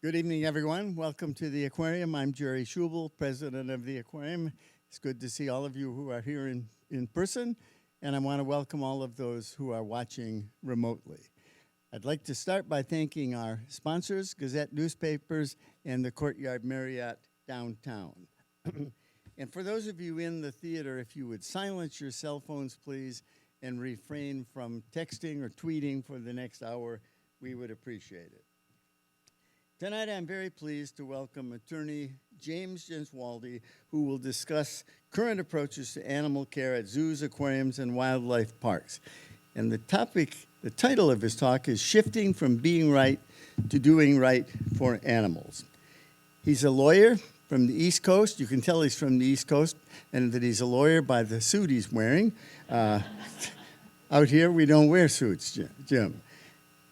Good evening, everyone. Welcome to the Aquarium. I'm Jerry Schubel, president of the Aquarium. It's good to see all of you who are here in person, and I want to welcome all of those who are watching remotely. I'd like to start by thanking our sponsors, Gazette Newspapers and the Courtyard Marriott downtown. And for those of you in the theater, if you would silence your cell phones, please, and refrain from texting or tweeting for the next hour, we would appreciate it. Tonight, I'm very pleased to welcome attorney James Gesualdi, who will discuss current approaches to animal care at zoos, aquariums, and wildlife parks. And the title of his talk is Shifting from Being Right to Doing Right for Animals. He's a lawyer from the East Coast. You can tell he's from the East Coast and that he's a lawyer by the suit he's wearing. Out here, we don't wear suits, Jim.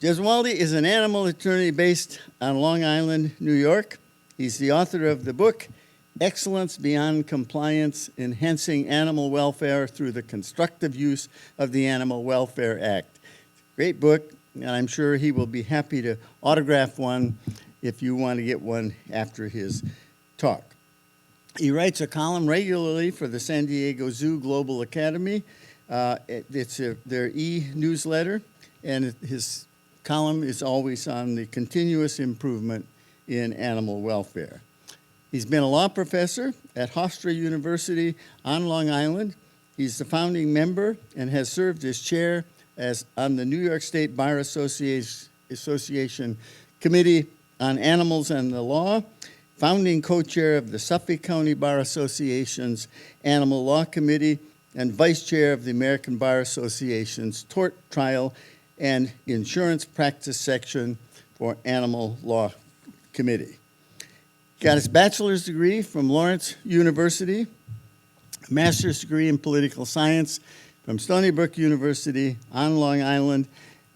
Gesualdi is an animal attorney based on Long Island, New York. He's the author of the book, Excellence Beyond Compliance, Enhancing Animal Welfare Through the Constructive Use of the Animal Welfare Act. Great book, and I'm sure he will be happy to autograph one if you want to get one after his talk. He writes a column regularly for the San Diego Zoo Global Academy. It's their e-newsletter, and his column is always on the continuous improvement in animal welfare. He's been a law professor at Hofstra University on Long Island. He's the founding member and has served as chair on the New York State Bar Association Committee on Animals and the Law, founding co-chair of the Suffolk County Bar Association's Animal Law Committee, and vice chair of the American Bar Association's Tort Trial and Insurance Practice Section for Animal Law Committee. Got his bachelor's degree from Lawrence University, a master's degree in political science from Stony Brook University on Long Island,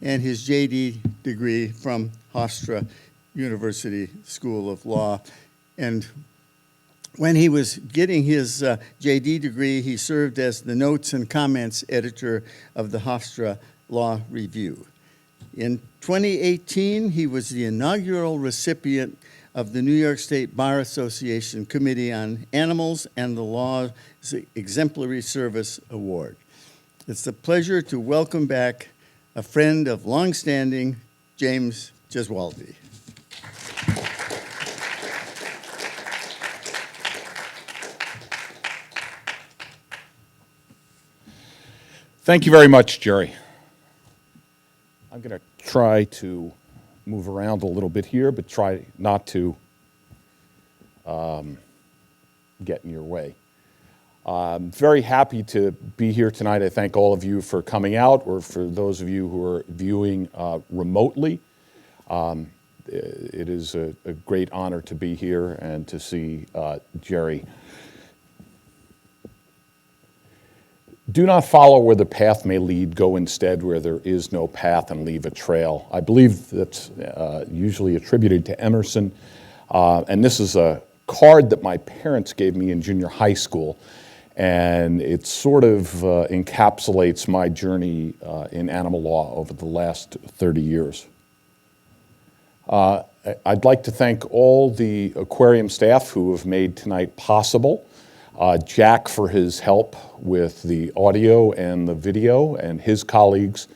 and his JD degree from Hofstra University School of Law. And when he was getting his JD degree, he served as the notes and comments editor of the Hofstra Law Review. In 2018, he was the inaugural recipient of the New York State Bar Association Committee on Animals and the Law's Exemplary Service Award. It's a pleasure to welcome back a friend of longstanding, James Gesualdi. Thank you very much, Jerry. I'm going to try to move around a little bit here, but try not to get in your way. I'm very happy to be here tonight. I thank all of you for coming out, or for those of you who are viewing remotely. It is a great honor to be here and to see Jerry. Do not follow where the path may lead, go instead where there is no path and leave a trail. I believe that's usually attributed to Emerson, and this is a card that my parents gave me in junior high school, and it sort of encapsulates my journey in animal law over the last 30 years. I'd like to thank all the aquarium staff who have made tonight possible. Jack for his help with the audio and the video, and his colleagues.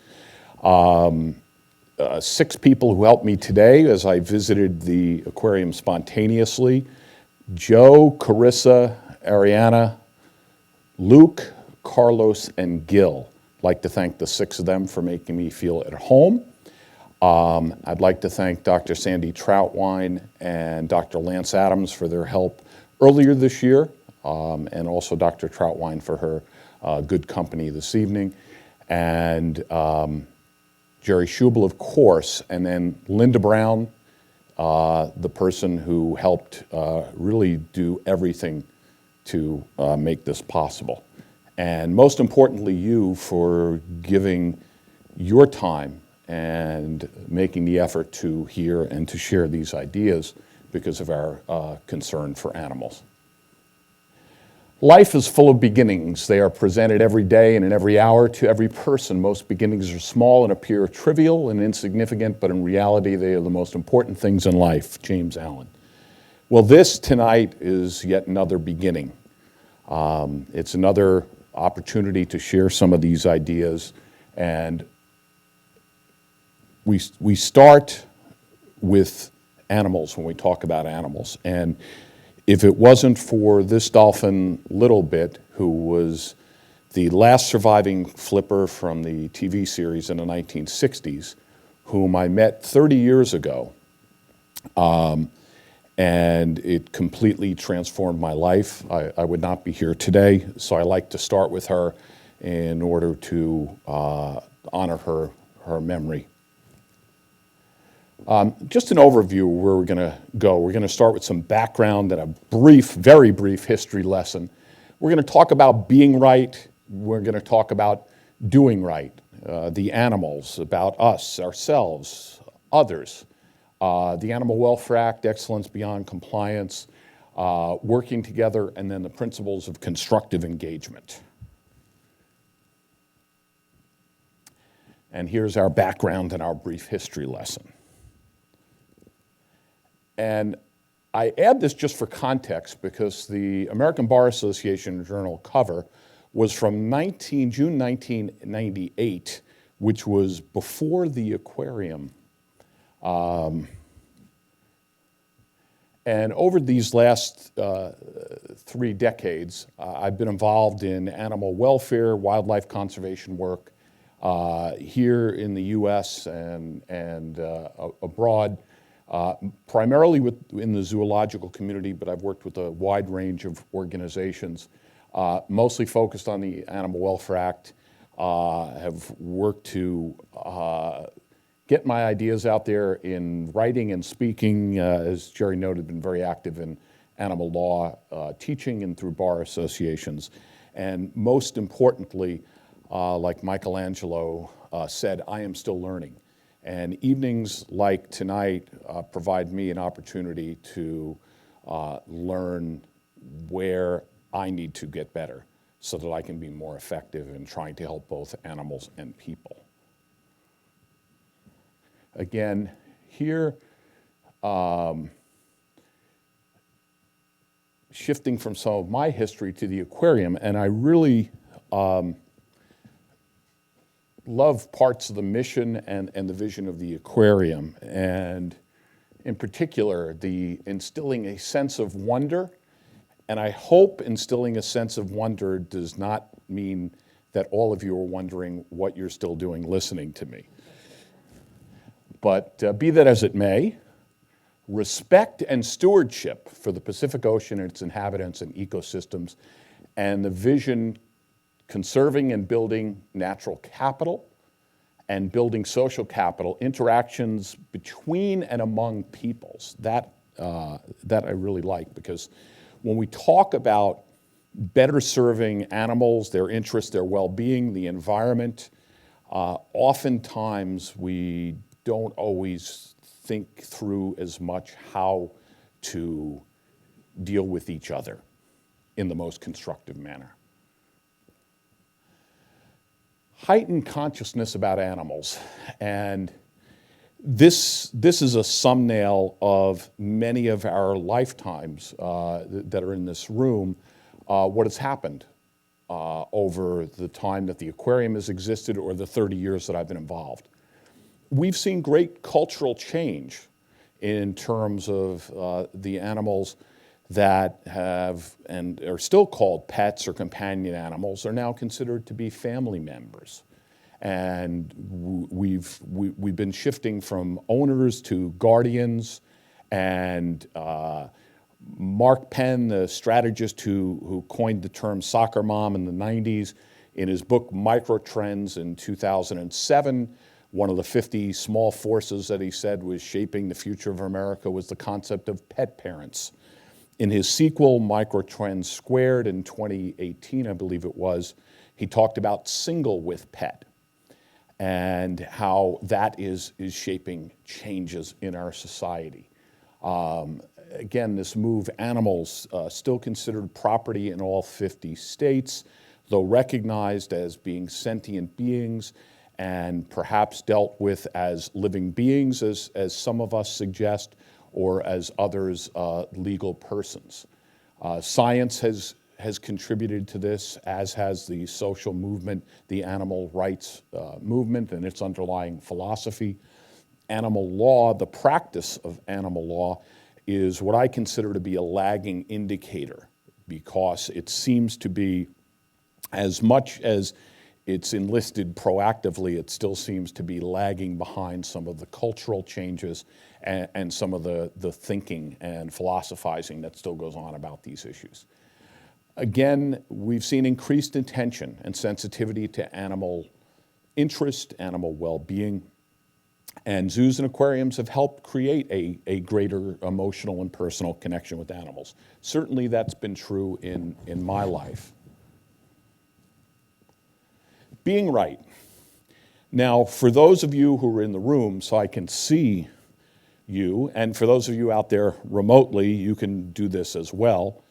6 people who helped me today as I visited the aquarium spontaneously: Joe, Carissa, Ariana, Luke, Carlos, and Gil. I'd like to thank the 6 of them for making me feel at home. I'd like to thank Dr. Sandy Troutwine and Dr. Lance Adams for their help earlier this year. And also Dr. Troutwine for her good company this evening, and Jerry Schubel, of course, and then Linda Brown, the person who helped really do everything to make this possible. And most importantly, you for giving your time and making the effort to hear and to share these ideas because of our concern for animals. Life is full of beginnings. They are presented every day and in every hour to every person. Most beginnings are small and appear trivial and insignificant, but in reality, they are the most important things in life. James Allen. Well, this tonight is yet another beginning. It's another opportunity to share some of these ideas, and we start with animals when we talk about animals. And if it wasn't for this dolphin, Little Bit, who was the last surviving flipper from the TV series in the 1960s, whom I met 30 years ago, and it completely transformed my life, I would not be here today. So I like to start with her in order to honor her memory. Just an overview of where we're going to go. We're going to start with some background and a brief, very brief history lesson. We're going to talk about being right. We're going to talk about doing right, the animals, about us, ourselves, others, the Animal Welfare Act, excellence beyond compliance, working together, and then the principles of constructive engagement. And here's our background and our brief history lesson. And I add this just for context because the American Bar Association journal cover was from June 1998, which was before the Aquarium. And over these last 3 decades, I've been involved in animal welfare, wildlife conservation work here in the US and abroad. Primarily in the zoological community, but I've worked with a wide range of organizations, mostly focused on the Animal Welfare Act, have worked to get my ideas out there in writing and speaking, as Jerry noted, been very active in animal law teaching and through bar associations. And most importantly, like Michelangelo said, I am still learning. And evenings like tonight provide me an opportunity to learn where I need to get better so that I can be more effective in trying to help both animals and people. Again, here, shifting from some of my history to the aquarium, and I really love parts of the mission and the vision of the aquarium, and in particular, the instilling a sense of wonder. And I hope instilling a sense of wonder does not mean that all of you are wondering what you're still doing listening to me. But be that as it may, respect and stewardship for the Pacific Ocean and its inhabitants and ecosystems, and the vision conserving and building natural capital and building social capital, interactions between and among peoples. That I really like, because when we talk about better serving animals, their interests, their well-being, the environment, oftentimes we don't always think through as much how to deal with each other in the most constructive manner. Heightened consciousness about animals, and this is a thumbnail of many of our lifetimes that are in this room, what has happened over the time that the aquarium has existed or the 30 years that I've been involved. We've seen great cultural change in terms of the animals that have and are still called pets or companion animals are now considered to be family members. And we've been shifting from owners to guardians, and Mark Penn, the strategist who coined the term soccer mom in the 90s, in his book Microtrends in 2007, one of the 50 small forces that he said was shaping the future of America was the concept of pet parents. In his sequel, Microtrends Squared, in 2018, I believe it was, he talked about single with pet and how that is shaping changes in our society. Again, this move, animals still considered property in all 50 states, though recognized as being sentient beings and perhaps dealt with as living beings, as some of us suggest, or as others, legal persons. Science has contributed to this, as has the social movement, the animal rights movement and its underlying philosophy. Animal law, the practice of animal law, is what I consider to be a lagging indicator, because it seems to be, as much as it's enlisted proactively, it still seems to be lagging behind some of the cultural changes and some of the thinking and philosophizing that still goes on about these issues. Again, we've seen increased attention and sensitivity to animal interest, animal well-being, and zoos and aquariums have helped create a greater emotional and personal connection with animals. Certainly that's been true in my life. Being right. Now, for those of you who are in the room, so I can see you, and for those of you out there remotely, you can do this as well.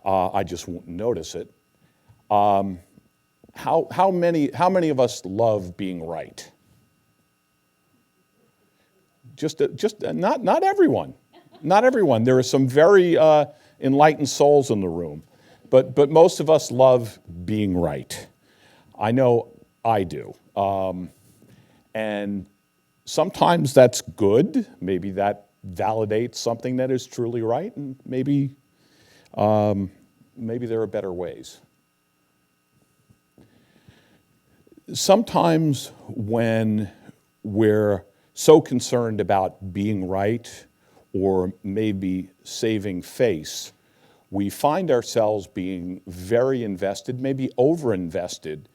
I just won't notice it. How many of us love being right? Not everyone. Not everyone. There are some very enlightened souls in the room, but most of us love being right. I know I do. And sometimes that's good. Maybe that validates something that is truly right, and maybe there are better ways. Sometimes when we're so concerned about being right or maybe saving face, we find ourselves being very invested, maybe over-invested,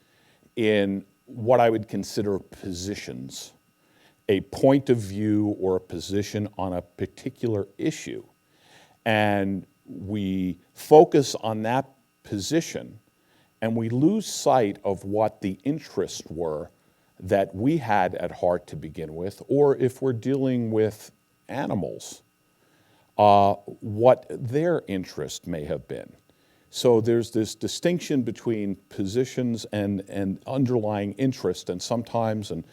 in what I would consider positions, a point of view or a position on a particular issue. And we focus on that position and we lose sight of what the interests were that we had at heart to begin with, or if we're dealing with animals, what their interest may have been. So there's this distinction between positions and underlying interest, and sometimes, and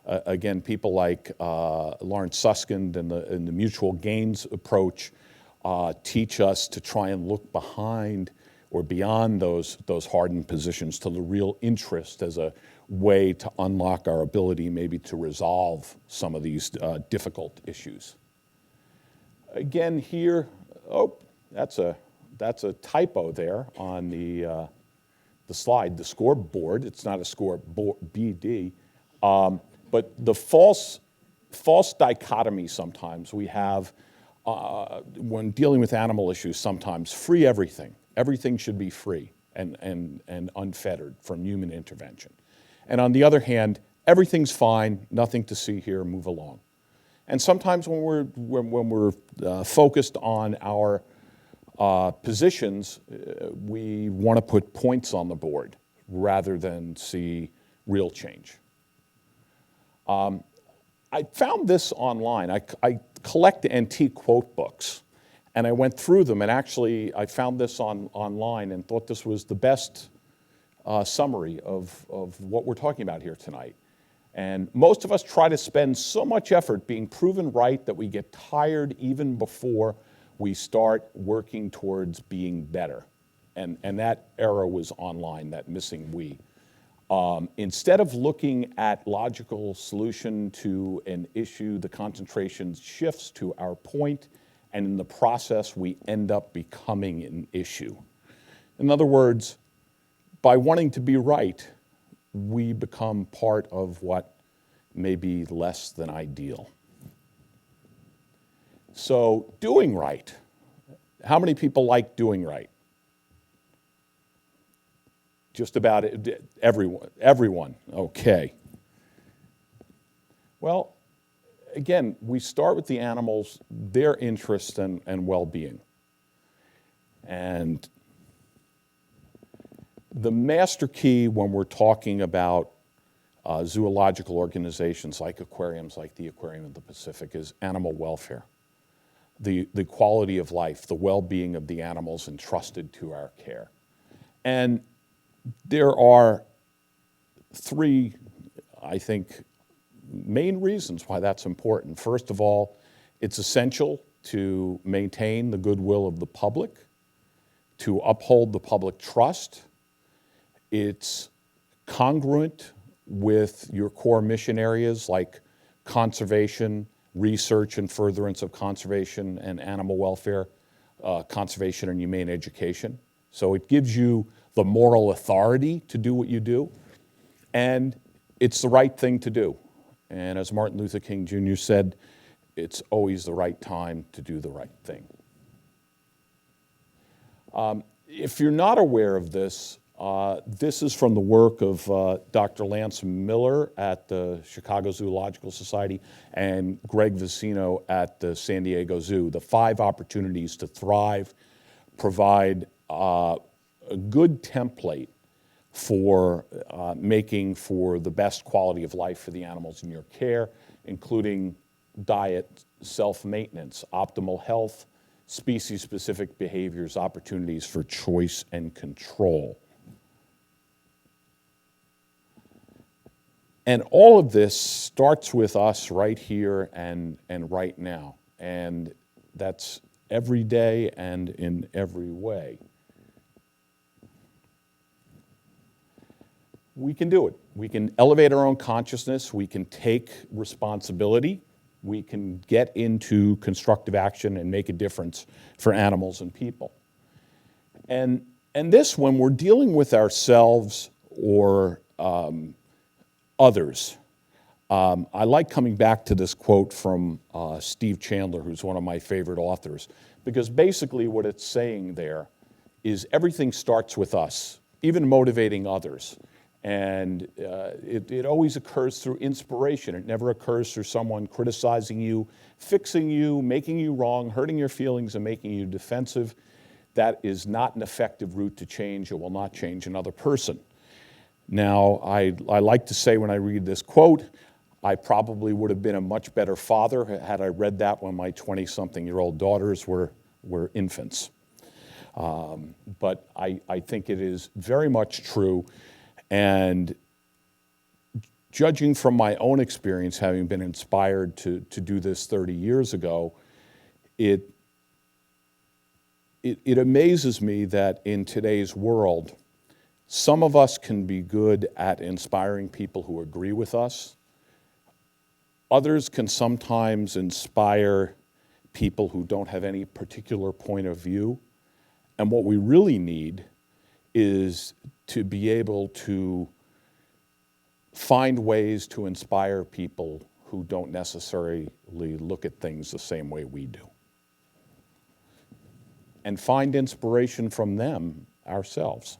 again, people like Lawrence Susskind and the mutual gains approach teach us to try and look behind or beyond those hardened positions to the real interest as a way to unlock our ability maybe to resolve some of these difficult issues. Again here, that's a typo there on the slide, the scoreboard. It's not a scoreboard, BD. But the false dichotomy sometimes we have when dealing with animal issues, sometimes free everything. Everything should be free and unfettered from human intervention. And on the other hand, everything's fine, nothing to see here, move along. And sometimes when we're focused on our positions, we want to put points on the board rather than see real change. I found this online. I collect antique quote books, and I went through them, and actually I found this online and thought this was the best summary of what we're talking about here tonight. And most of us try to spend so much effort being proven right that we get tired even before we start working towards being better. And that error was online, that missing we. Instead of looking at logical solution to an issue, the concentration shifts to our point, and in the process, we end up becoming an issue. In other words, by wanting to be right, we become part of what may be less than ideal. So, doing right. How many people like doing right? Just about everyone, okay. Well, again, we start with the animals, their interests and well-being. And the master key when we're talking about zoological organizations like aquariums, like the Aquarium of the Pacific, is animal welfare. the quality of life, the well-being of the animals entrusted to our care. And there are three, I think, main reasons why that's important. First of all, it's essential to maintain the goodwill of the public, to uphold the public trust. It's congruent with your core mission areas like conservation, research and furtherance of conservation and animal welfare, conservation and humane education. So it gives you the moral authority to do what you do, and it's the right thing to do. And as Martin Luther King Jr. said, it's always the right time to do the right thing. If you're not aware of this, this is from the work of Dr. Lance Miller at the Chicago Zoological Society and Greg Vicino at the San Diego Zoo. The 5 opportunities to thrive provide a good template for making for the best quality of life for the animals in your care, including diet, self-maintenance, optimal health, species-specific behaviors, opportunities for choice and control. And all of this starts with us right here and right now. And that's every day and in every way. We can do it. We can elevate our own consciousness. We can take responsibility. We can get into constructive action and make a difference for animals and people. And this, when we're dealing with ourselves or others, I like coming back to this quote from Steve Chandler, who's one of my favorite authors, because basically what it's saying there is everything starts with us, even motivating others. And it always occurs through inspiration. It never occurs through someone criticizing you, fixing you, making you wrong, hurting your feelings, and making you defensive. That is not an effective route to change. It will not change another person. Now, I like to say when I read this quote, I probably would have been a much better father had I read that when my 20-something-year-old daughters were infants. But I think it is very much true. And judging from my own experience, having been inspired to do this 30 years ago, it amazes me that in today's world, some of us can be good at inspiring people who agree with us. Others can sometimes inspire people who don't have any particular point of view. And what we really need is to be able to find ways to inspire people who don't necessarily look at things the same way we do. And find inspiration from them ourselves.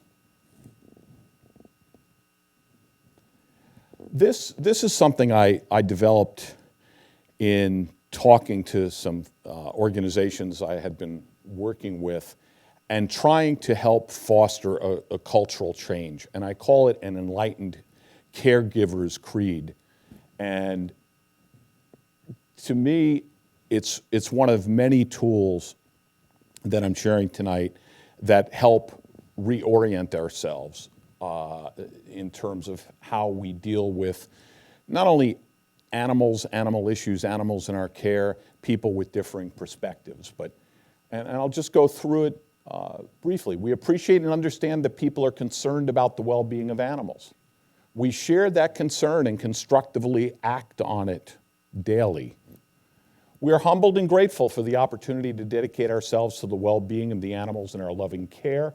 This is something I developed in talking to some organizations I had been working with and trying to help foster a cultural change. And I call it an Enlightened Caregivers Creed. And to me, it's one of many tools that I'm sharing tonight that help reorient ourselves in terms of how we deal with not only animals, animal issues, animals in our care, people with differing perspectives. And I'll just go through it briefly. We appreciate and understand that people are concerned about the well-being of animals. We share that concern and constructively act on it daily. We are humbled and grateful for the opportunity to dedicate ourselves to the well-being of the animals in our loving care.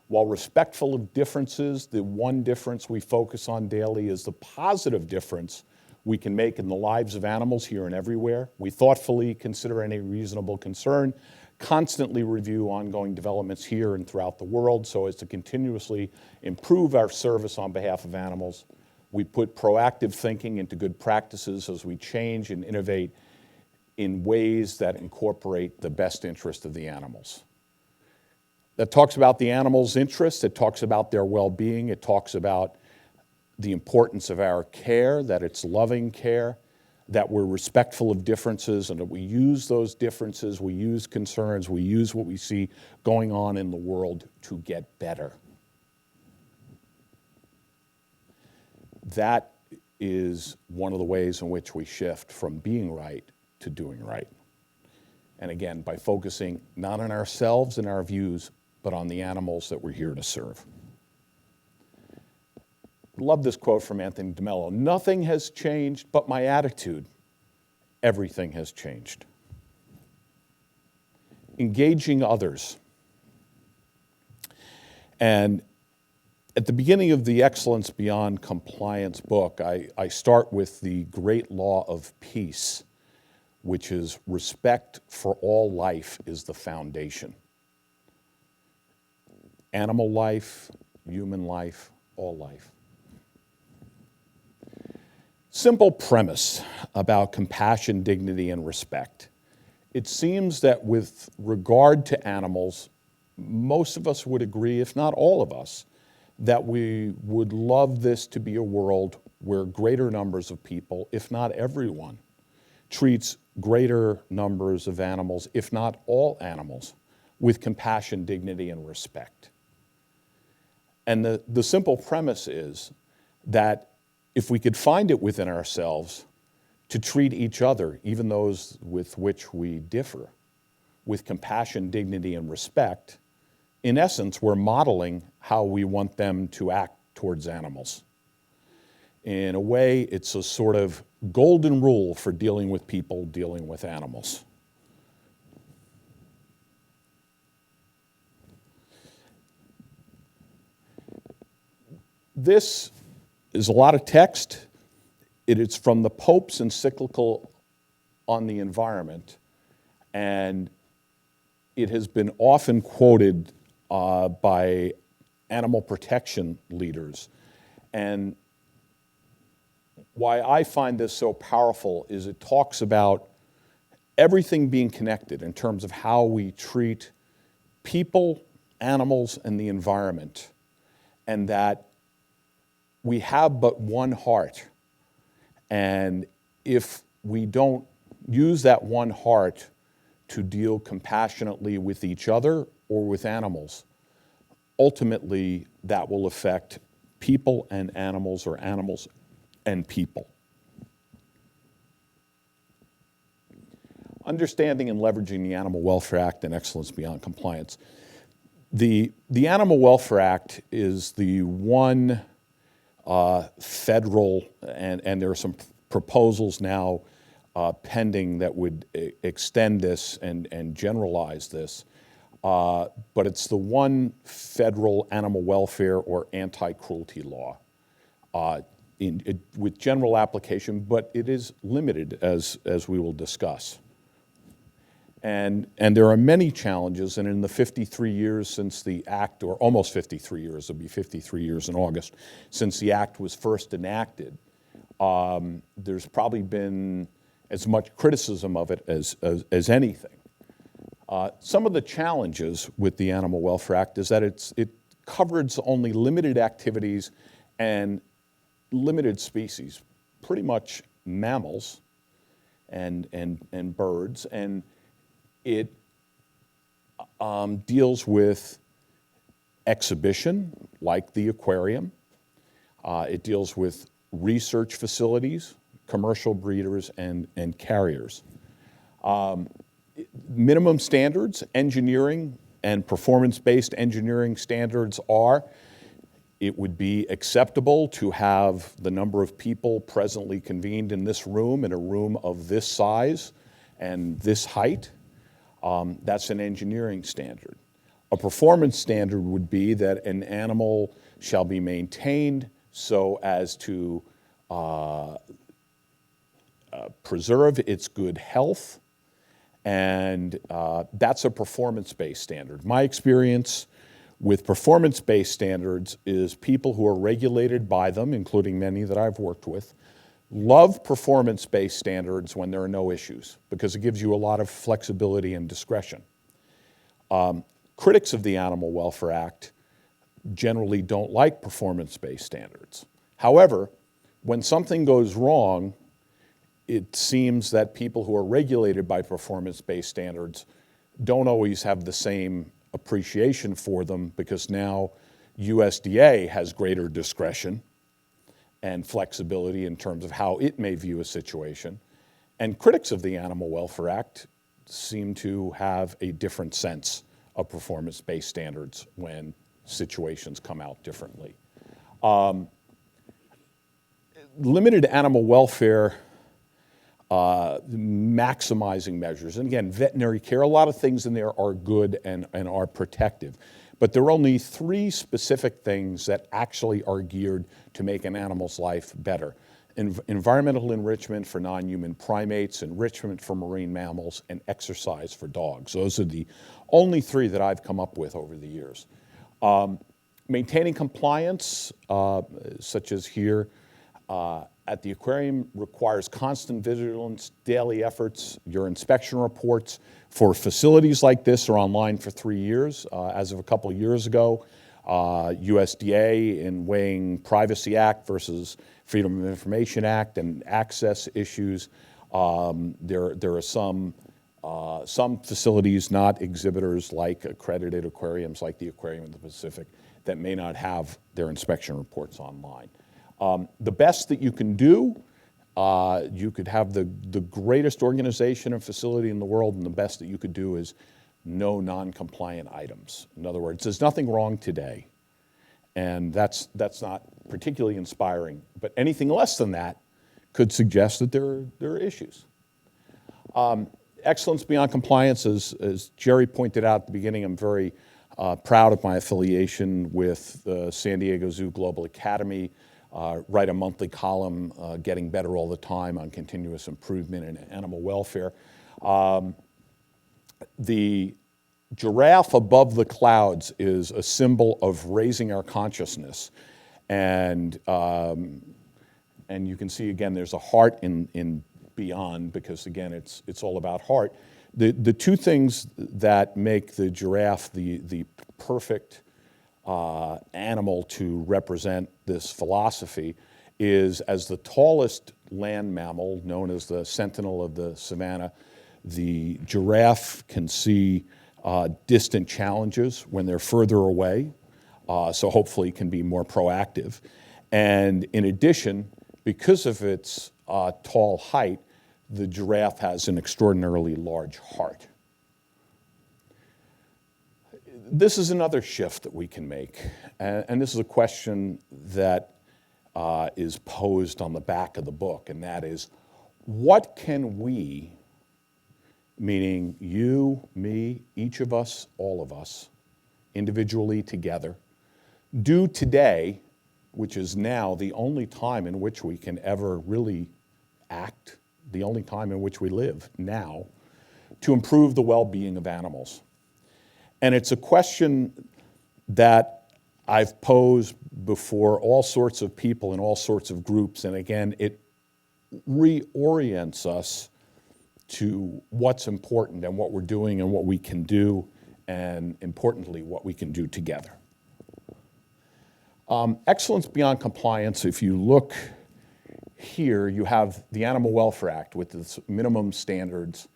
While respectful of differences, the one difference we focus on daily is the positive difference we can make in the lives of animals here and everywhere. We thoughtfully consider any reasonable concern, constantly review ongoing developments here and throughout the world so as to continuously improve our service on behalf of animals. We put proactive thinking into good practices as we change and innovate in ways that incorporate the best interest of the animals. That talks about the animals' interests, it talks about their well-being, it talks about the importance of our care, that it's loving care, that we're respectful of differences and that we use those differences, we use concerns, we use what we see going on in the world to get better. That is one of the ways in which we shift from being right to doing right. And again, by focusing not on ourselves and our views, but on the animals that we're here to serve. Love this quote from Anthony DeMello. "Nothing has changed but my attitude. Everything has changed." Engaging others. And at the beginning of the Excellence Beyond Compliance book, I start with the great law of peace, which is respect for all life is the foundation. Animal life, human life, all life. Simple premise about compassion, dignity, and respect. It seems that with regard to animals, most of us would agree, if not all of us, that we would love this to be a world where greater numbers of people, if not everyone, treats greater numbers of animals, if not all animals, with compassion, dignity, and respect. And the simple premise is that if we could find it within ourselves to treat each other, even those with which we differ, with compassion, dignity, and respect, in essence, we're modeling how we want them to act towards animals. In a way, it's a sort of golden rule for dealing with people, dealing with animals. This is a lot of text. It is from the Pope's encyclical on the environment, and it has been often quoted by animal protection leaders. And why I find this so powerful is it talks about everything being connected in terms of how we treat people, animals, and the environment, and that we have but one heart. And if we don't use that one heart to deal compassionately with each other or with animals, ultimately that will affect people and animals, or animals and people. Understanding and leveraging the Animal Welfare Act and Excellence Beyond Compliance. The Animal Welfare Act is the one federal, and there are some proposals now pending that would extend this and generalize this, but it's the one federal animal welfare or anti-cruelty law with general application, but it is limited, as we will discuss. And there are many challenges, and in the 53 years since the act, or almost 53 years, it'll be 53 years in August, since the act was first enacted, there's probably been as much criticism of it as anything. Some of the challenges with the Animal Welfare Act is that it covers only limited activities and limited species, pretty much mammals and birds, and it deals with exhibition, like the aquarium. It deals with research facilities, commercial breeders, and carriers. Minimum standards, engineering, and performance-based engineering standards are, it would be acceptable to have the number of people presently convened in this room, in a room of this size and this height. That's an engineering standard. A performance standard would be that an animal shall be maintained so as to preserve its good health, and that's a performance-based standard. My experience with performance-based standards is people who are regulated by them, including many that I've worked with, love performance-based standards when there are no issues, because it gives you a lot of flexibility and discretion. Critics of the Animal Welfare Act generally don't like performance-based standards. However, when something goes wrong, it seems that people who are regulated by performance-based standards don't always have the same appreciation for them, because now USDA has greater discretion and flexibility in terms of how it may view a situation. And critics of the Animal Welfare Act seem to have a different sense of performance-based standards when situations come out differently. Limited animal welfare maximizing measures, and again, veterinary care, a lot of things in there are good and are protective. But there are only 3 specific things that actually are geared to make an animal's life better. Environmental enrichment for non-human primates, enrichment for marine mammals, and exercise for dogs. Those are the only 3 that I've come up with over the years. Maintaining compliance, such as here at the aquarium, requires constant vigilance, daily efforts. Your inspection reports for facilities like this are online for 3 years. As of a couple of years ago, USDA, in weighing Privacy Act versus Freedom of Information Act and access issues, there are some facilities, not exhibitors like accredited aquariums like the Aquarium of the Pacific, that may not have their inspection reports online. The best that you can do, you could have the greatest organization and facility in the world, and the best that you could do is no non-compliant items. In other words, there's nothing wrong today, and that's not particularly inspiring. But anything less than that could suggest that there are issues. Excellence beyond compliance, as Jerry pointed out at the beginning, I'm very proud of my affiliation with San Diego Zoo Global Academy. Write a monthly column, Getting Better All the Time, on continuous improvement in animal welfare. The giraffe above the clouds is a symbol of raising our consciousness. And you can see, again, there's a heart in beyond, because, again, it's all about heart. The 2 things that make the giraffe the perfect animal to represent this philosophy is, as the tallest land mammal, known as the sentinel of the savannah, the giraffe can see distant challenges when they're further away, so hopefully can be more proactive. And in addition, because of its tall height, the giraffe has an extraordinarily large heart. This is another shift that we can make, and this is a question that is posed on the back of the book, and that is, what can we, meaning you, me, each of us, all of us, individually, together, do today, which is now the only time in which we can ever really act, the only time in which we live now, to improve the well-being of animals? And it's a question that I've posed before all sorts of people in all sorts of groups, and again, it reorients us to what's important and what we're doing and what we can do, and importantly, what we can do together. Excellence beyond compliance, if you look here, you have the Animal Welfare Act with its minimum standards.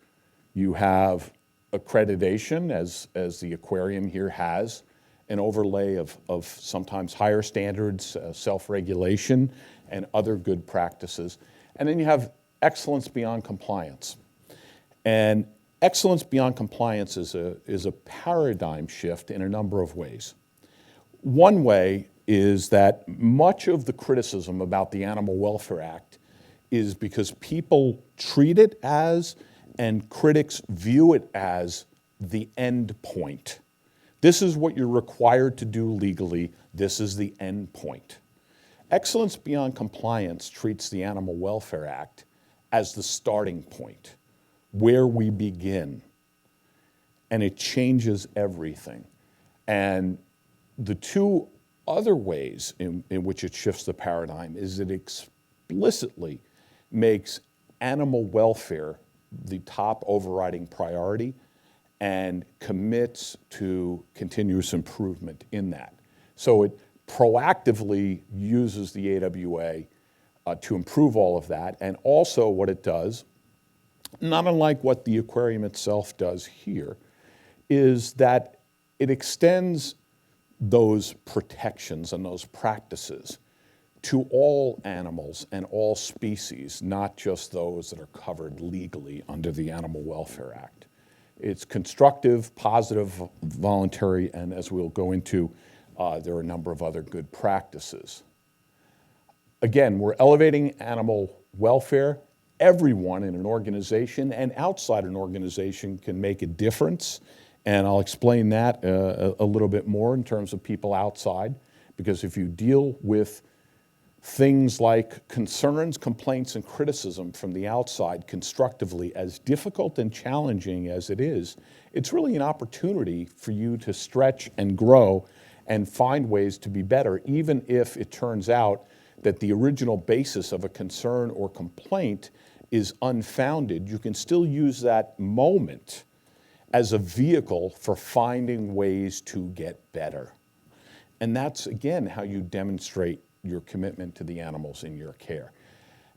You have accreditation, as the aquarium here has, an overlay of sometimes higher standards, self-regulation, and other good practices. And then you have excellence beyond compliance. And excellence beyond compliance is a paradigm shift in a number of ways. One way is that much of the criticism about the Animal Welfare Act is because people treat it as, and critics view it as, the end point. This is what you're required to do legally. This is the end point. Excellence beyond compliance treats the Animal Welfare Act as the starting point, where we begin. And it changes everything. And the 2 other ways in which it shifts the paradigm is it explicitly makes animal welfare the top overriding priority and commits to continuous improvement in that. So it proactively uses the AWA to improve all of that. And also what it does, not unlike what the aquarium itself does here, is that it extends those protections and those practices to all animals and all species, not just those that are covered legally under the Animal Welfare Act. It's constructive, positive, voluntary, and as we'll go into, there are a number of other good practices. Again, we're elevating animal welfare. Everyone in an organization and outside an organization can make a difference, and I'll explain that a little bit more in terms of people outside, because if you deal with things like concerns, complaints, and criticism from the outside constructively, as difficult and challenging as it is, it's really an opportunity for you to stretch and grow and find ways to be better, even if it turns out that the original basis of a concern or complaint is unfounded. You can still use that moment as a vehicle for finding ways to get better. And that's, again, how you demonstrate your commitment to the animals in your care.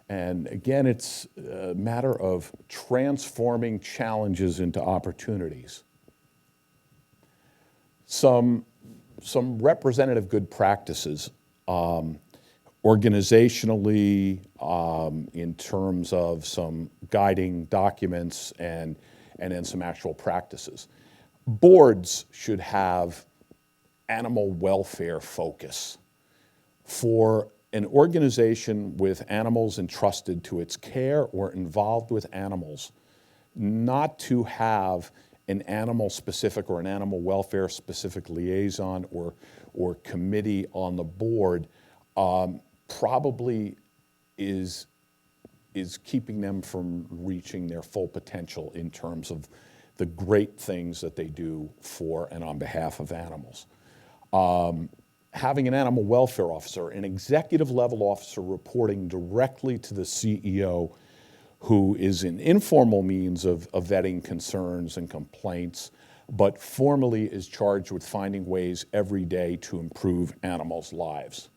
And again, it's a matter of transforming challenges into opportunities. Some representative good practices, organizationally, in terms of some guiding documents and then some actual practices. Boards should have animal welfare focus. For an organization with animals entrusted to its care or involved with animals, not to have an animal-specific or an animal welfare-specific liaison or committee on the board probably is keeping them from reaching their full potential in terms of the great things that they do for and on behalf of animals. Having an animal welfare officer, an executive level officer reporting directly to the CEO, who is an informal means of vetting concerns and complaints, but formally is charged with finding ways every day to improve animals' lives.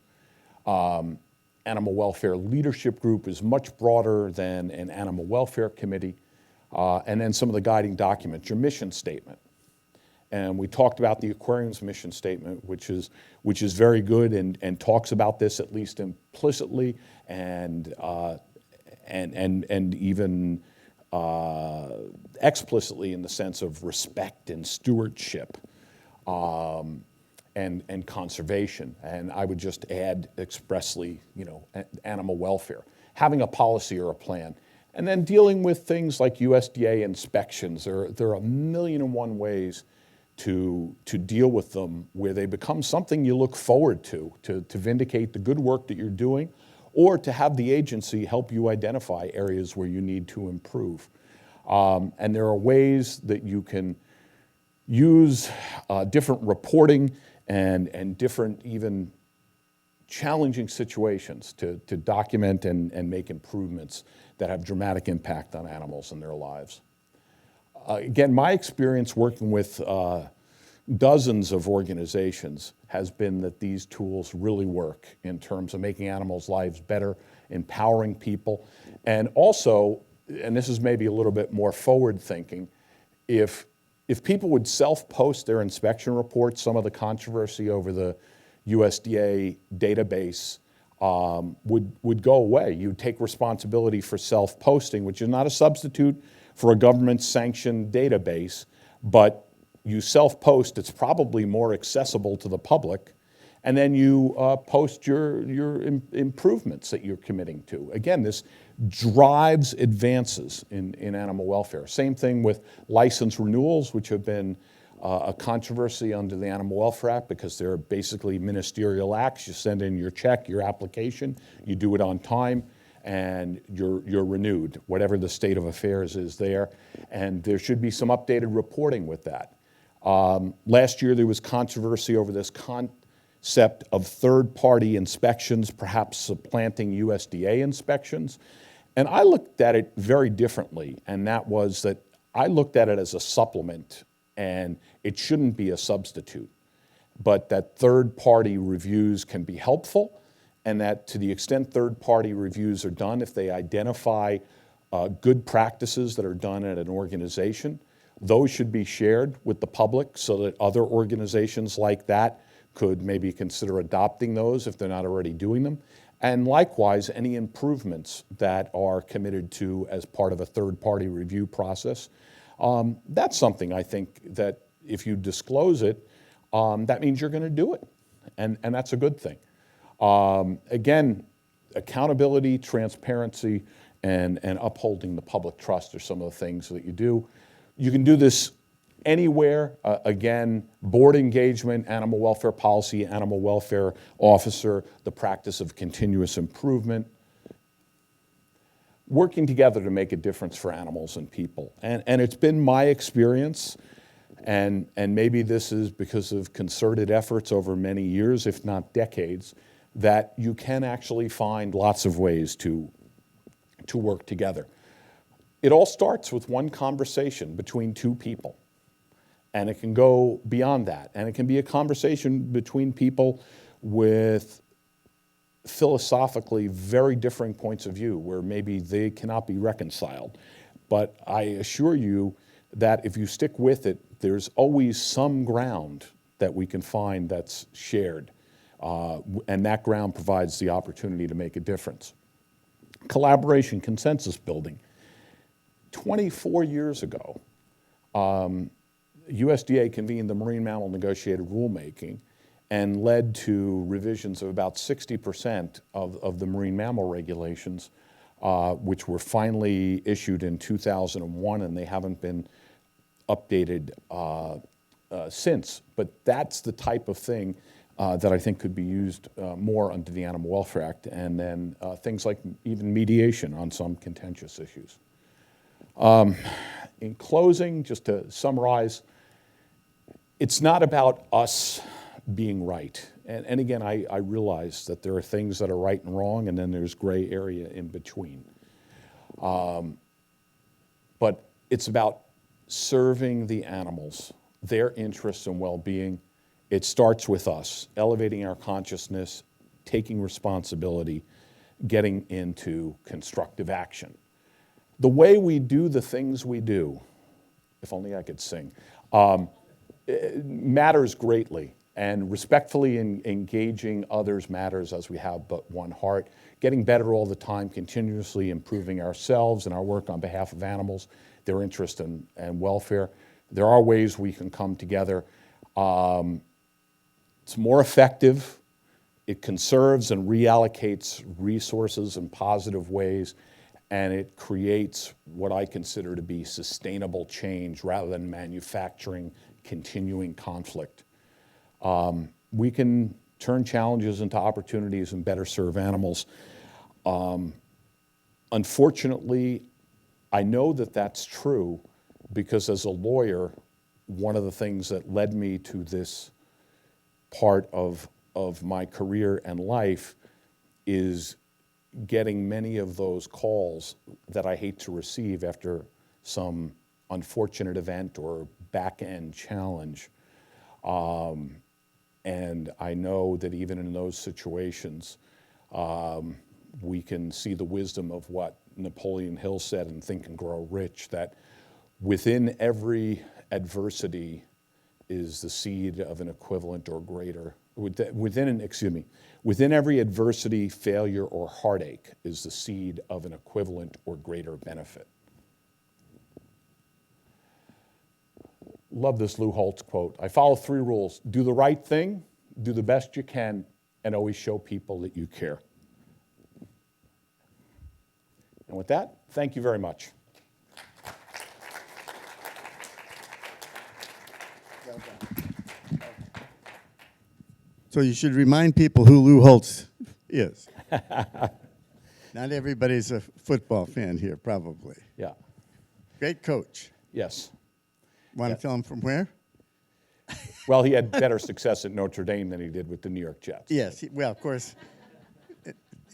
Animal welfare leadership group is much broader than an animal welfare committee. And then some of the guiding documents, your mission statement. And we talked about the aquarium's mission statement, which is very good and talks about this at least implicitly and even explicitly in the sense of respect and stewardship and conservation. And I would just add expressly, animal welfare. Having a policy or a plan. And then dealing with things like USDA inspections. There are 1,000,001 ways to deal with them where they become something you look forward to vindicate the good work that you're doing, or to have the agency help you identify areas where you need to improve. And there are ways that you can use different reporting and different even challenging situations to document and make improvements that have dramatic impact on animals and their lives. Again, my experience working with dozens of organizations has been that these tools really work in terms of making animals' lives better, empowering people, and also, and this is maybe a little bit more forward thinking, if people would self-post their inspection reports, some of the controversy over the USDA database would go away. You'd take responsibility for self-posting, which is not a substitute for a government-sanctioned database, but you self-post, it's probably more accessible to the public, and then you post your improvements that you're committing to. Again, this drives advances in animal welfare. Same thing with license renewals, which have been a controversy under the Animal Welfare Act because they're basically ministerial acts. You send in your check, your application, you do it on time, and you're renewed, whatever the state of affairs is there. And there should be some updated reporting with that. Last year there was controversy over this concept of third-party inspections, perhaps supplanting USDA inspections. And I looked at it very differently, and that was that I looked at it as a supplement, and it shouldn't be a substitute. But that third-party reviews can be helpful, and that to the extent third-party reviews are done, if they identify good practices that are done at an organization, those should be shared with the public so that other organizations like that could maybe consider adopting those if they're not already doing them. And likewise, any improvements that are committed to as part of a third-party review process. That's something I think that if you disclose it, that means you're going to do it. And that's a good thing. Again, accountability, transparency, and upholding the public trust are some of the things that you do. You can do this anywhere. Again, board engagement, animal welfare policy, animal welfare officer, the practice of continuous improvement, working together to make a difference for animals and people. And it's been my experience, and maybe this is because of concerted efforts over many years, if not decades, that you can actually find lots of ways to work together. It all starts with one conversation between two people, and it can go beyond that. And it can be a conversation between people with philosophically very differing points of view where maybe they cannot be reconciled. But I assure you that if you stick with it, there's always some ground that we can find that's shared. And that ground provides the opportunity to make a difference. Collaboration, consensus building. 24 years ago, USDA convened the Marine Mammal Negotiated Rulemaking and led to revisions of about 60% of the marine mammal regulations, which were finally issued in 2001, and they haven't been updated since. But that's the type of thing that I think could be used more under the Animal Welfare Act, and then things like even mediation on some contentious issues. In closing, just to summarize, it's not about us being right. And again, I realize that there are things that are right and wrong, and then there's gray area in between. But it's about serving the animals, their interests and well-being. It starts with us, elevating our consciousness, taking responsibility, getting into constructive action. The way we do the things we do, if only I could sing, matters greatly. And respectfully engaging others matters, as we have but one heart. Getting better all the time, continuously improving ourselves and our work on behalf of animals, their interest and welfare. There are ways we can come together. It's more effective. It conserves and reallocates resources in positive ways, and it creates what I consider to be sustainable change rather than manufacturing continuing conflict. We can turn challenges into opportunities and better serve animals. Unfortunately, I know that that's true because as a lawyer, one of the things that led me to this part of my career and life is getting many of those calls that I hate to receive after some unfortunate event or back-end challenge. And I know that even in those situations, we can see the wisdom of what Napoleon Hill said in Think and Grow Rich, that within every adversity is the seed of an equivalent or greater. Within every adversity, failure, or heartache is the seed of an equivalent or greater benefit. Love this Lou Holtz quote. I follow 3 rules. Do the right thing, do the best you can, and always show people that you care. And with that, thank you very much. So you should remind people who Lou Holtz is. Not everybody's a football fan here, probably. Yeah. Great coach. Yes. Want to tell him from where? Well, he had better success at Notre Dame than he did with the New York Jets. Yes. Well, of course,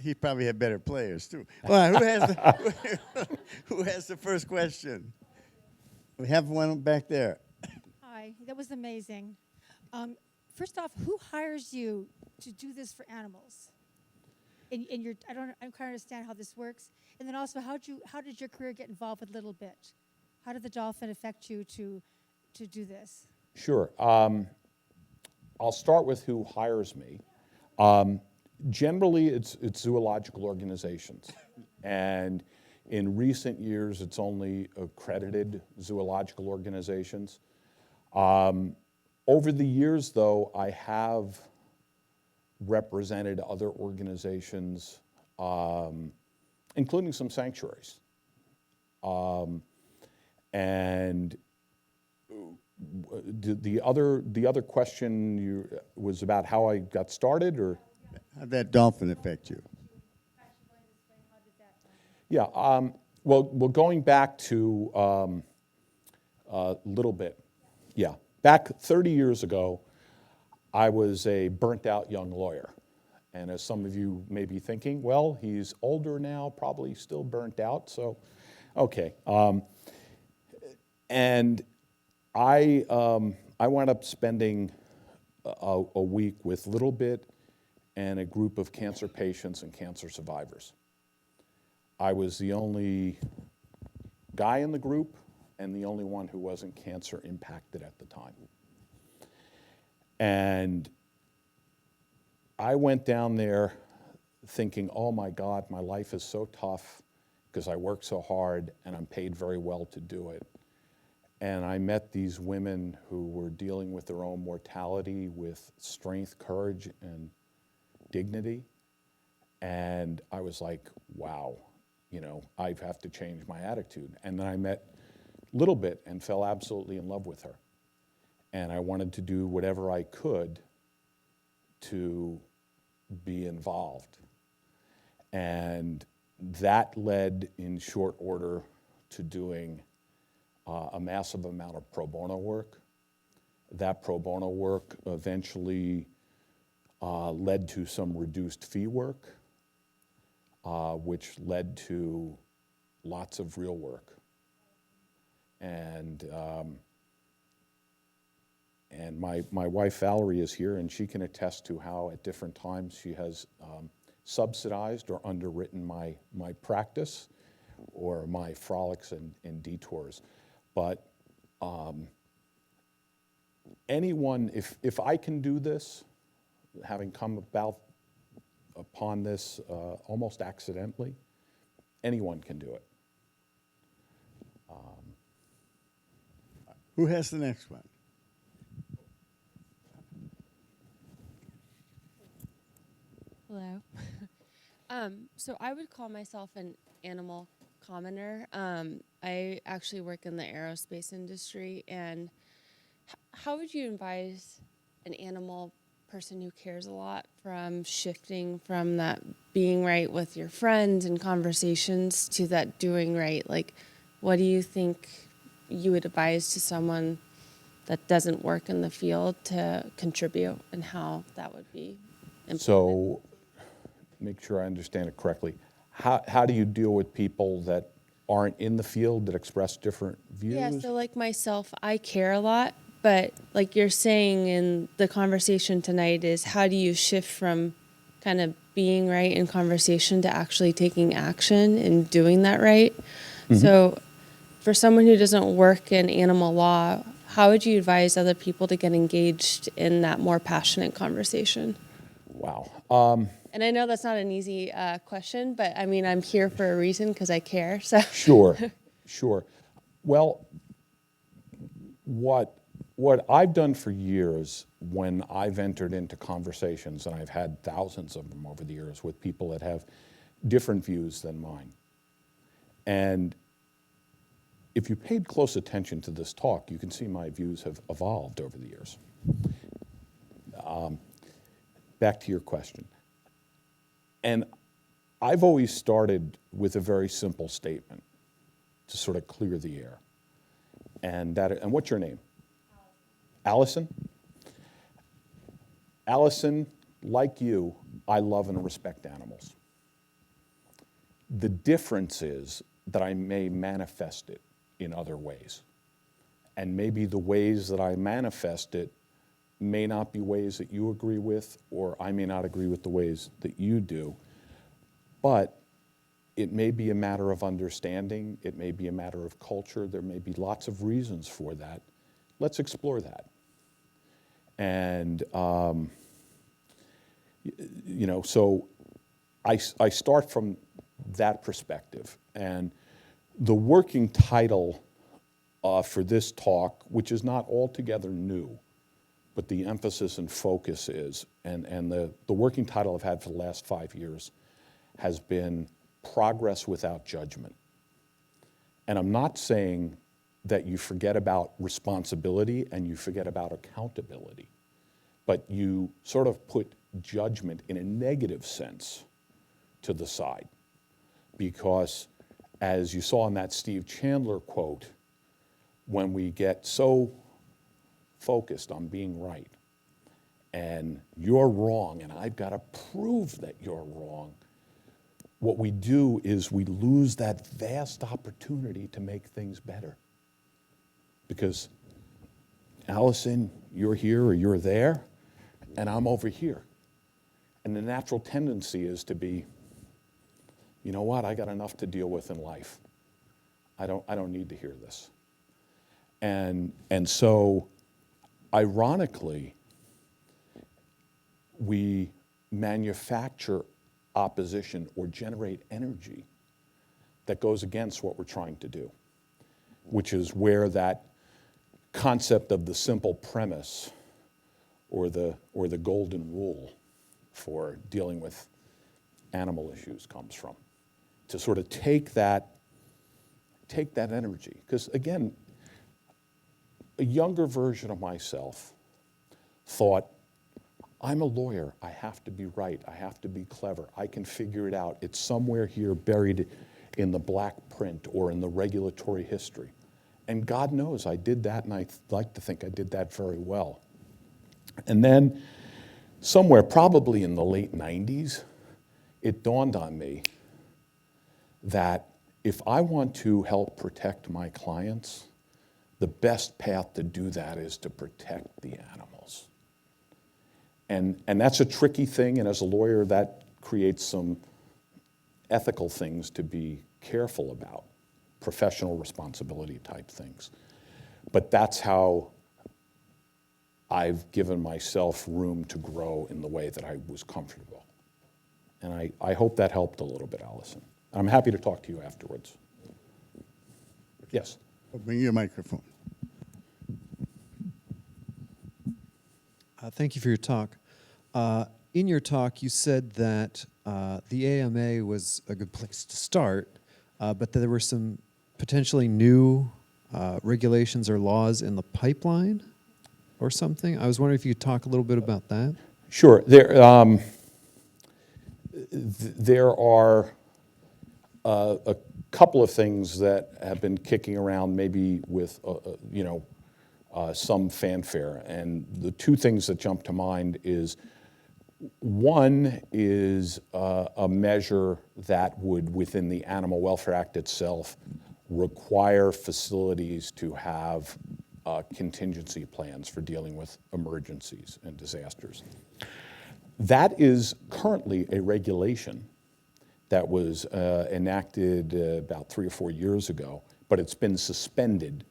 he probably had better players, too. All right, who has the first question? We have one back there. Hi, that was amazing. First off, who hires you to do this for animals? in your, I'm trying to understand how this works. And then also, how did your career get involved with Little Bit? How did the dolphin affect you to do this? Sure. I'll start with who hires me. Generally, it's zoological organizations. And in recent years, it's only accredited zoological organizations. Over the years, though, I have represented other organizations, including some sanctuaries. And the other question was about how I got started, or? How'd that dolphin affect you? Yeah, well, going back to a little bit. Yeah, back 30 years ago, I was a burnt-out young lawyer. And as some of you may be thinking, well, he's older now, probably still burnt out, so, okay. And I wound up spending a week with Little Bit and a group of cancer patients and cancer survivors. I was the only guy in the group and the only one who wasn't cancer impacted at the time. And I went down there thinking, oh my God, my life is so tough because I work so hard and I'm paid very well to do it. And I met these women who were dealing with their own mortality with strength, courage, and dignity. And I was like, wow, you know, I have to change my attitude. And then I met Little Bit and fell absolutely in love with her. And I wanted to do whatever I could to be involved. And that led in short order to doing a massive amount of pro bono work. That pro bono work eventually led to some reduced fee work, which led to lots of real work. And my wife Valerie is here, and she can attest to how at different times she has subsidized or underwritten my practice or my frolics and detours. But anyone, if I can do this, having come upon this almost accidentally, anyone can do it. Who has the next one? Hello. So I would call myself an animal commoner. I actually work in the aerospace industry, and how would you advise an animal person who cares a lot from shifting from that being right with your friends and conversations to that doing right? Like, what do you think you would advise to someone that doesn't work in the field to contribute, and how that would be implemented? So, make sure I understand it correctly. How do you deal with people that aren't in the field, that express different views? Yeah, so like myself, I care a lot, but like you're saying in the conversation tonight is how do you shift from kind of being right in conversation to actually taking action and doing that right? Mm-hmm. So for someone who doesn't work in animal law, how would you advise other people to get engaged in that more passionate conversation? Wow. And I know that's not an easy question, but I mean, I'm here for a reason because I care. So Sure. Well, what I've done for years when I've entered into conversations, and I've had thousands of them over the years with people that have different views than mine. And if you paid close attention to this talk, you can see my views have evolved over the years. Back to your question. And I've always started with a very simple statement to sort of clear the air. And what's your name? Allison? Allison, like you, I love and respect animals. The difference is that I may manifest it in other ways. And maybe the ways that I manifest it may not be ways that you agree with, or I may not agree with the ways that you do. But it may be a matter of understanding, it may be a matter of culture, there may be lots of reasons for that. Let's explore that. And, so I start from that perspective. And the working title for this talk, which is not altogether new, but the emphasis and focus is, and the working title I've had for the last 5 years has been Progress Without Judgment. And I'm not saying that you forget about responsibility and you forget about accountability, but you sort of put judgment in a negative sense to the side. Because as you saw in that Steve Chandler quote, when we get so focused on being right and you're wrong and I've got to prove that you're wrong, what we do is we lose that vast opportunity to make things better. Because, Allison, you're here or you're there, and I'm over here. And the natural tendency is to be, you know what, I got enough to deal with in life. I don't need to hear this. And so, ironically, we manufacture opposition or generate energy that goes against what we're trying to do, which is where that concept of the simple premise or the golden rule for dealing with animal issues comes from. To sort of take that energy. Because again, a younger version of myself thought, I'm a lawyer, I have to be right, I have to be clever, I can figure it out. It's somewhere here buried in the black print or in the regulatory history. And God knows I did that, and I like to think I did that very well. And then somewhere, probably in the late 90s, it dawned on me that if I want to help protect my clients, the best path to do that is to protect the animals. And that's a tricky thing, and as a lawyer, that creates some ethical things to be careful about, professional responsibility type things. But that's how I've given myself room to grow in the way that I was comfortable. And I hope that helped a little bit, Allison. I'm happy to talk to you afterwards. Yes? I'll bring you a microphone. Thank you for your talk. In your talk, you said that the AMA was a good place to start, but that there were some potentially new regulations or laws in the pipeline or something. I was wondering if you could talk a little bit about that. Sure. There are a couple of things that have been kicking around, maybe with some fanfare. And the two things that jump to mind is, one is a measure that would, within the Animal Welfare Act itself, require facilities to have contingency plans for dealing with emergencies and disasters. That is currently a regulation that was enacted about 3 or 4 years ago, but it's been suspended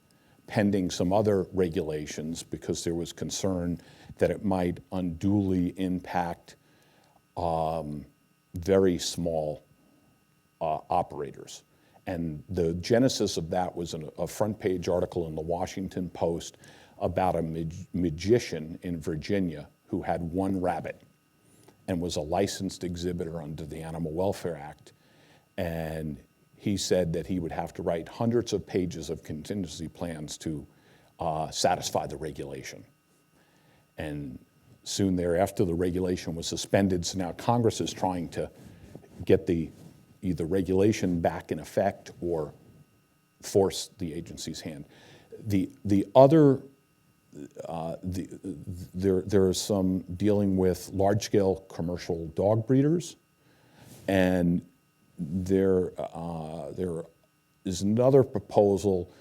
pending some other regulations because there was concern that it might unduly impact very small operators. And the genesis of that was a front page article in the Washington Post about a magician in Virginia who had one rabbit and was a licensed exhibitor under the Animal Welfare Act. And he said that he would have to write hundreds of pages of contingency plans to satisfy the regulation. And soon thereafter, the regulation was suspended, so now Congress is trying to get the either regulation back in effect or force the agency's hand. The other, there is some dealing with large-scale commercial dog breeders, and there is another proposal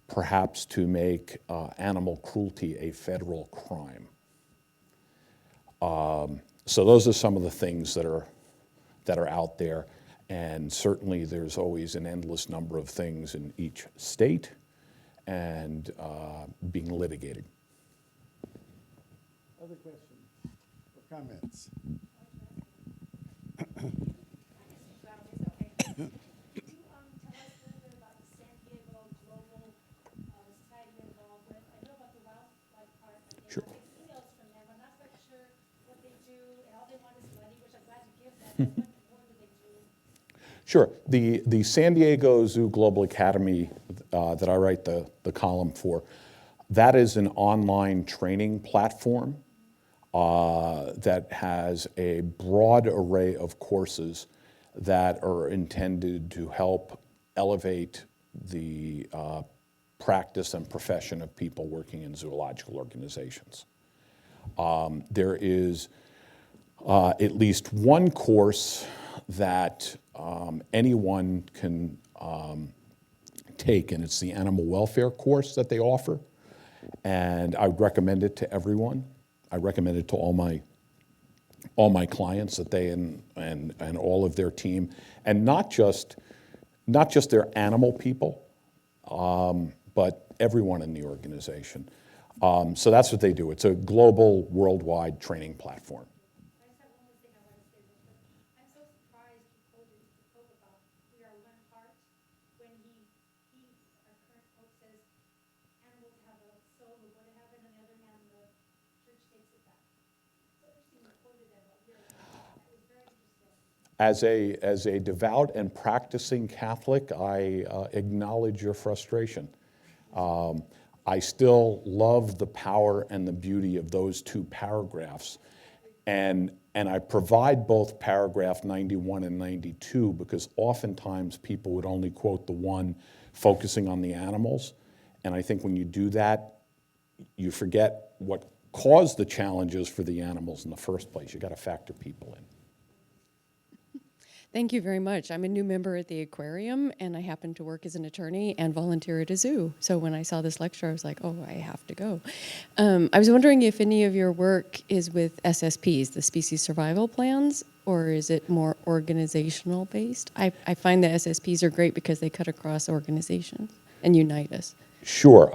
perhaps to make animal cruelty a federal crime. So those are some of the things that are out there. And certainly there's always an endless number of things in each state and being litigated. Other questions or comments? Sure. Sure. The San Diego Zoo Global Academy that I write the column for, that is an online training platform that has a broad array of courses that are intended to help elevate the practice and profession of people working in zoological organizations. There is at least one course that anyone can take, and it's the animal welfare course that they offer. And I would recommend it to everyone. I recommend it to all my clients, that they and all of their team, and not just their animal people, but everyone in the organization. So that's what they do. It's a global, worldwide training platform. I just have one more thing I want to say real quick. I'm so surprised you quoted the Pope about we are one heart when our current Pope says animals have a soul who go to heaven, and on the other hand, the church takes it back. So interesting you quoted that about we are one heart. That was very interesting. As a devout and practicing Catholic, I acknowledge your frustration. I still love the power and the beauty of those two paragraphs. And I provide both paragraph 91 and 92 because oftentimes people would only quote the one focusing on the animals. And I think when you do that, you forget what caused the challenges for the animals in the first place. You got to factor people in. Thank you very much. I'm a new member at the Aquarium, and I happen to work as an attorney and volunteer at a zoo. So when I saw this lecture, I was like, oh, I have to go. I was wondering if any of your work is with SSPs, the species survival plans, or is it more organizational based? I find that SSPs are great because they cut across organizations and unite us. Sure.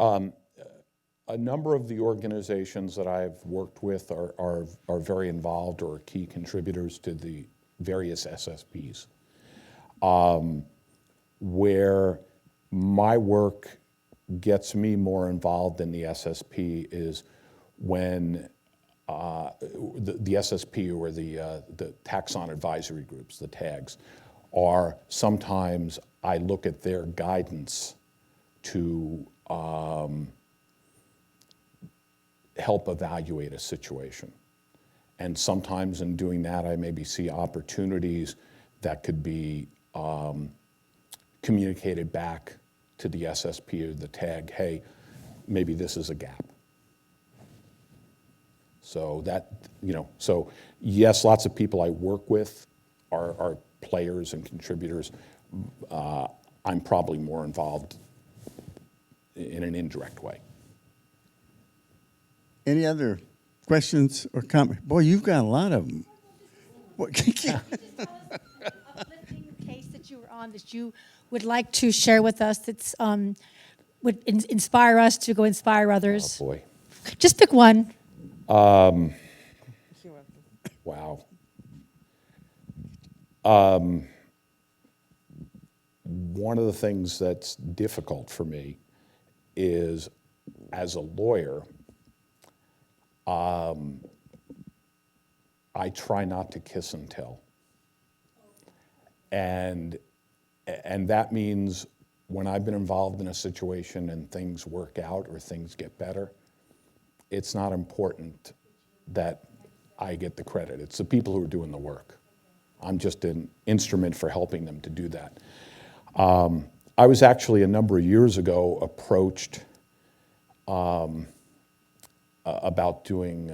A number of the organizations that I've worked with are very involved or are key contributors to the various SSPs. Where my work gets me more involved in the SSP is when the SSP or the taxon advisory groups, the tags, are sometimes I look at their guidance to help evaluate a situation. And sometimes in doing that, I maybe see opportunities that could be communicated back to the SSP or the tag, hey, maybe this is a gap. So that, so yes, lots of people I work with are players and contributors. I'm probably more involved in an indirect way. Any other questions or comments? Boy, you've got a lot of them. Just tell us an uplifting case that you were on that you would like to share with us that's would inspire us to go inspire others. Oh boy. Just pick one. Wow. One of the things that's difficult for me is, as a lawyer, I try not to kiss and tell. And that means when I've been involved in a situation and things work out or things get better, it's not important that I get the credit. It's the people who are doing the work. I'm just an instrument for helping them to do that. I was actually a number of years ago approached about doing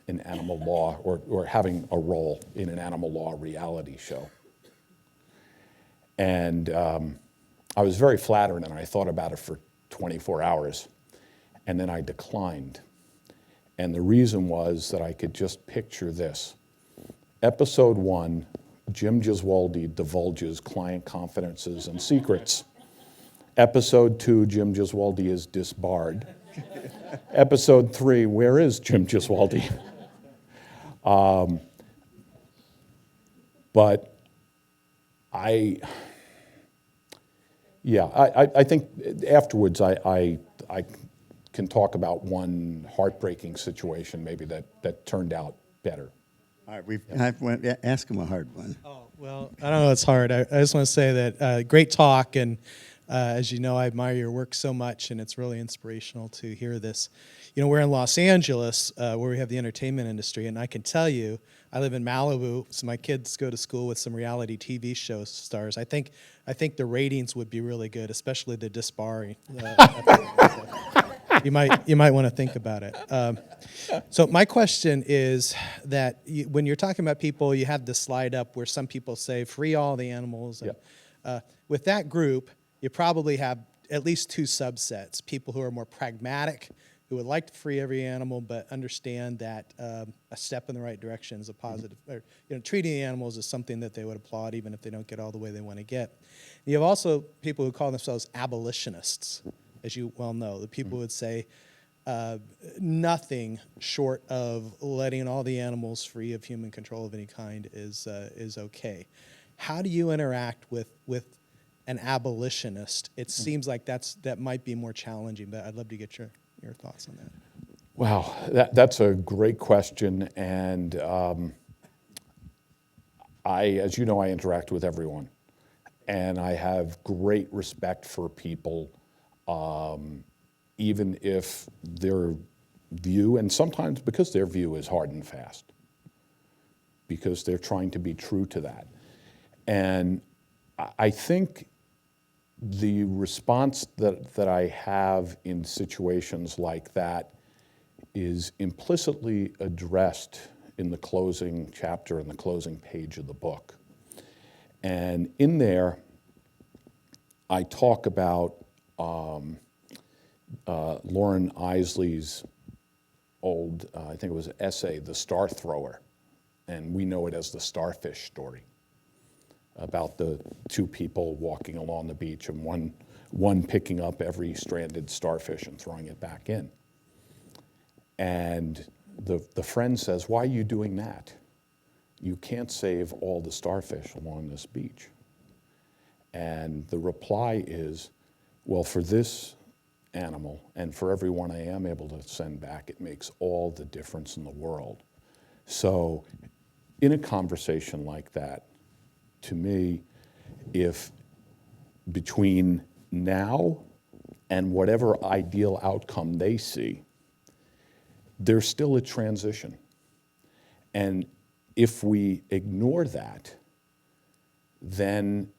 an animal law or having a role in an animal law reality show. And I was very flattered, and I thought about it for 24 hours, and then I declined. And the reason was that I could just picture this. Episode 1, Jim Gesualdi divulges client confidences and secrets. Episode 2, Jim Gesualdi is disbarred. Episode 3, where is Jim Gesualdi? But I think afterwards I can talk about one heartbreaking situation maybe that turned out better. All right, ask him a hard one. Oh, well, I don't know it's hard. I just want to say that great talk, and as you know, I admire your work so much, and it's really inspirational to hear this. You know, we're in Los Angeles, where we have the entertainment industry, and I can tell you, I live in Malibu, so my kids go to school with some reality TV show stars. I think the ratings would be really good, especially the disbarring. You might want to think about it. So my question is that when you're talking about people, you have the slide up where some people say free all the animals. And, with that group, you probably have at least two subsets: people who are more pragmatic, who would like to free every animal, but understand that a step in the right direction is a positive. Or, treating the animals is something that they would applaud, even if they don't get all the way they want to get. You have also people who call themselves abolitionists, as you well know. The people would say nothing short of letting all the animals free of human control of any kind is okay. How do you interact with an abolitionist? It seems like that might be more challenging, but I'd love to get your thoughts on that. Wow, that's a great question, and as you know, I interact with everyone, and I have great respect for people, even if their view, and sometimes because their view is hard and fast, because they're trying to be true to that. And I think the response that I have in situations like that is implicitly addressed in the closing chapter, in the closing page of the book. And in there, I talk about Lauren Isley's old, I think it was an essay, The Star Thrower, and we know it as the starfish story, about the two people walking along the beach and one picking up every stranded starfish and throwing it back in. And the friend says, "Why are you doing that? You can't save all the starfish along this beach." And the reply is, "Well, for this animal and for everyone I am able to send back, it makes all the difference in the world." So in a conversation like that, to me, if between now and whatever ideal outcome they see, there's still a transition. And if we ignore that, then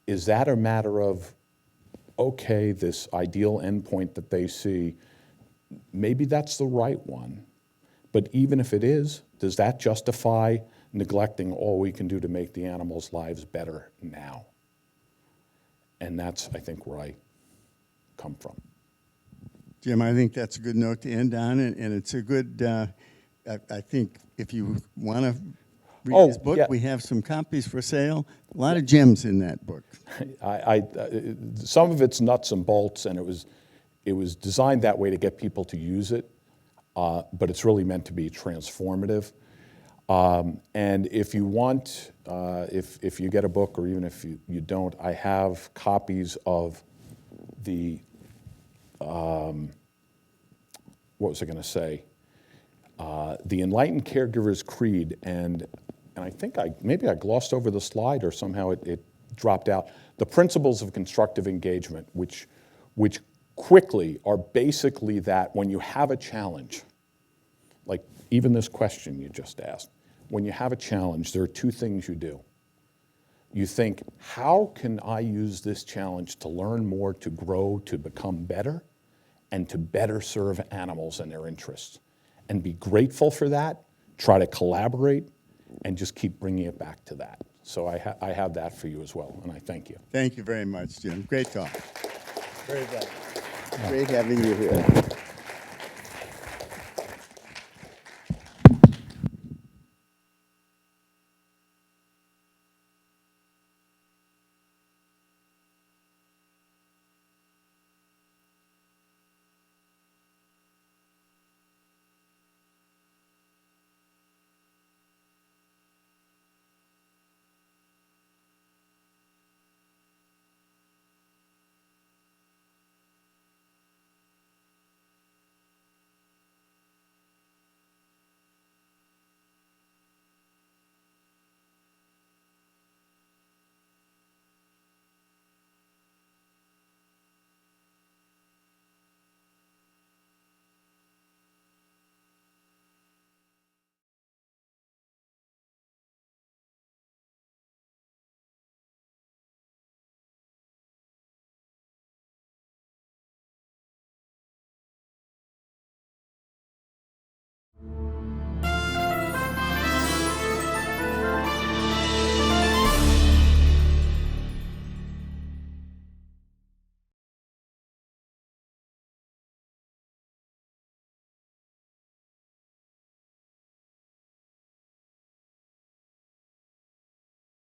is that a matter of, okay, this ideal endpoint that they see, maybe that's the right one, but even if it is, does that justify neglecting all we can do to make the animals' lives better now? And that's, I think, where I come from. Jim, I think that's a good note to end on, and it's a good, I think if you want to read this book, yeah. we have some copies for sale. A lot of gems in that book. Some of it's nuts and bolts, and it was designed that way to get people to use it, but it's really meant to be transformative. And if you want, if you get a book, or even if you don't, I have copies of the, what was I going to say? The Enlightened Caregivers Creed, and I think maybe I glossed over the slide, or somehow it dropped out. The Principles of Constructive Engagement, which quickly are basically that when you have a challenge, like even this question you just asked, when you have a challenge, there are two things you do. You think, how can I use this challenge to learn more, to grow, to become better, and to better serve animals and their interests? And be grateful for that, try to collaborate, and just keep bringing it back to that. So I have that for you as well, and I thank you. Thank you very much, Jim. Great talk. Very good. Great having you here.